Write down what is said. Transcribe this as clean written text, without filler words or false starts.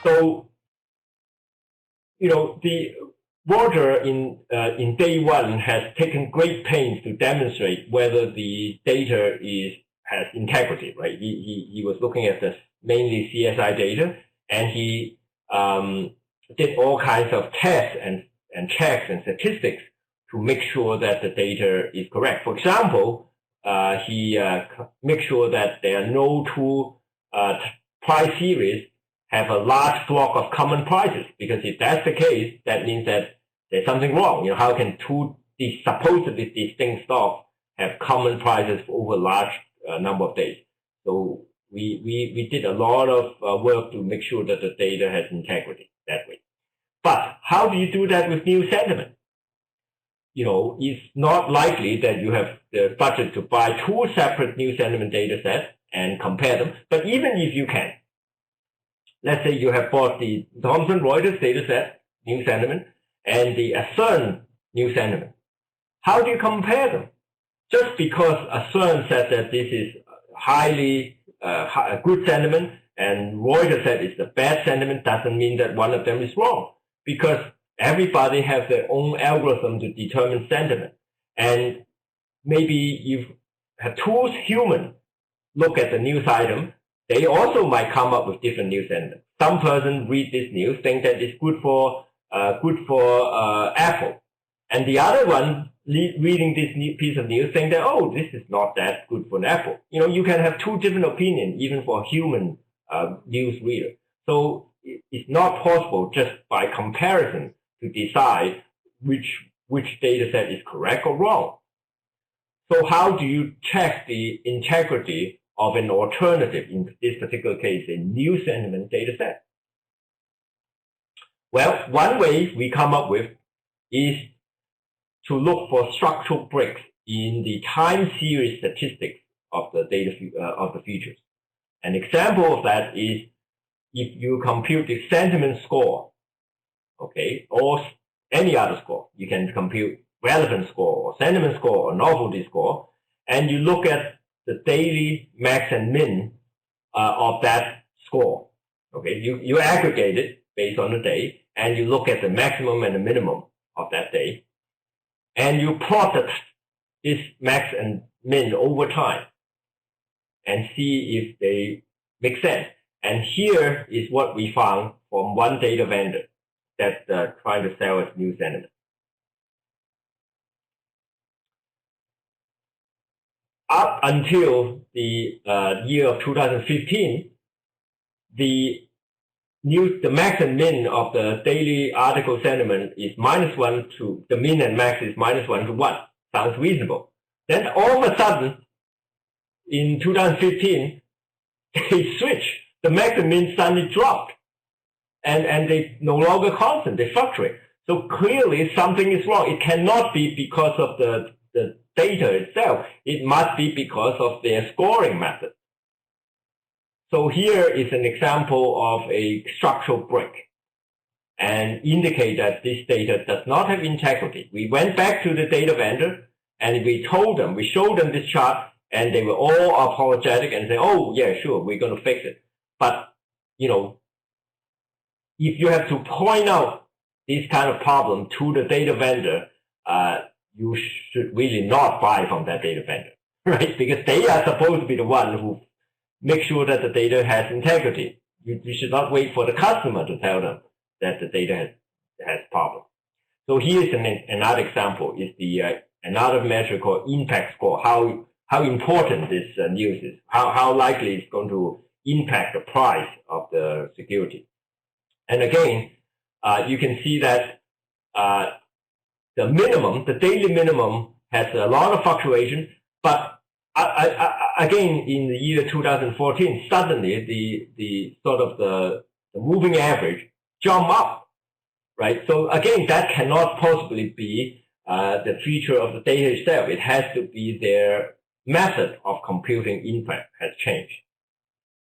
So, the Roger in day one has taken great pains to demonstrate whether the data has integrity, right? He was looking at the mainly CSI data, and he did all kinds of tests and checks and statistics to make sure that the data is correct. For example, he makes sure that there are no two price series have a large block of common prices, because if that's the case, that means that there's something wrong. How can two supposedly distinct stocks have common prices for over a large number of days? So we did a lot of work to make sure that the data has integrity that way. But how do you do that with new sentiment? It's not likely that you have the budget to buy two separate new sentiment data sets and compare them. But even if you can, let's say you have bought the Thomson Reuters data set, new sentiment, and the Ascern new sentiment. How do you compare them? Just because Ascern said that this is highly a good sentiment and Reuters said it's the bad sentiment doesn't mean that one of them is wrong, because everybody has their own algorithm to determine sentiment. And maybe you have two humans look at the news item, they also might come up with different news sentiment. Some person read this news, think that it's good for Apple, and the other one reading this piece of news think that, oh, this is not that good for Apple. You can have two different opinions even for a human news reader. So it's not possible just by comparison to decide which data set is correct or wrong. So how do you check the integrity of an alternative, in this particular case, a new sentiment data set? Well, one way we come up with is to look for structural breaks in the time series statistics of the data of the futures. An example of that is if you compute the sentiment score, okay, or any other score. You can compute relevance score or sentiment score or novelty score, and you look at the daily max and min of that score. Okay, you aggregate it based on the day, and you look at the maximum and the minimum of that day, and you plot this max and min over time and see if they make sense. And here is what we found from one data vendor that's trying to sell its new sentiment. Up until the year of 2015, the max and min of the daily article sentiment is -1 to, the min and max is -1 to 1. Sounds reasonable. Then all of a sudden, in 2015, they switch. The max and min suddenly dropped. And they no longer constant, they fluctuate. So clearly something is wrong. It cannot be because of the data itself. It must be because of their scoring method. So here is an example of a structural break and indicate that this data does not have integrity. We went back to the data vendor and we showed them this chart, and they were all apologetic and say, oh yeah, sure, we're going to fix it. But, if you have to point out this kind of problem to the data vendor, you should really not buy from that data vendor, right? Because they are supposed to be the one who make sure that the data has integrity. You should not wait for the customer to tell them that the data has problem. So here's another example, is another measure called impact score, how important this news is, how likely it's going to impact the price of the security. And again, you can see that the daily minimum has a lot of fluctuation, but again, in the year 2014, suddenly the sort of the moving average jump up, right? So again, that cannot possibly be the feature of the data itself. It has to be their method of computing impact has changed.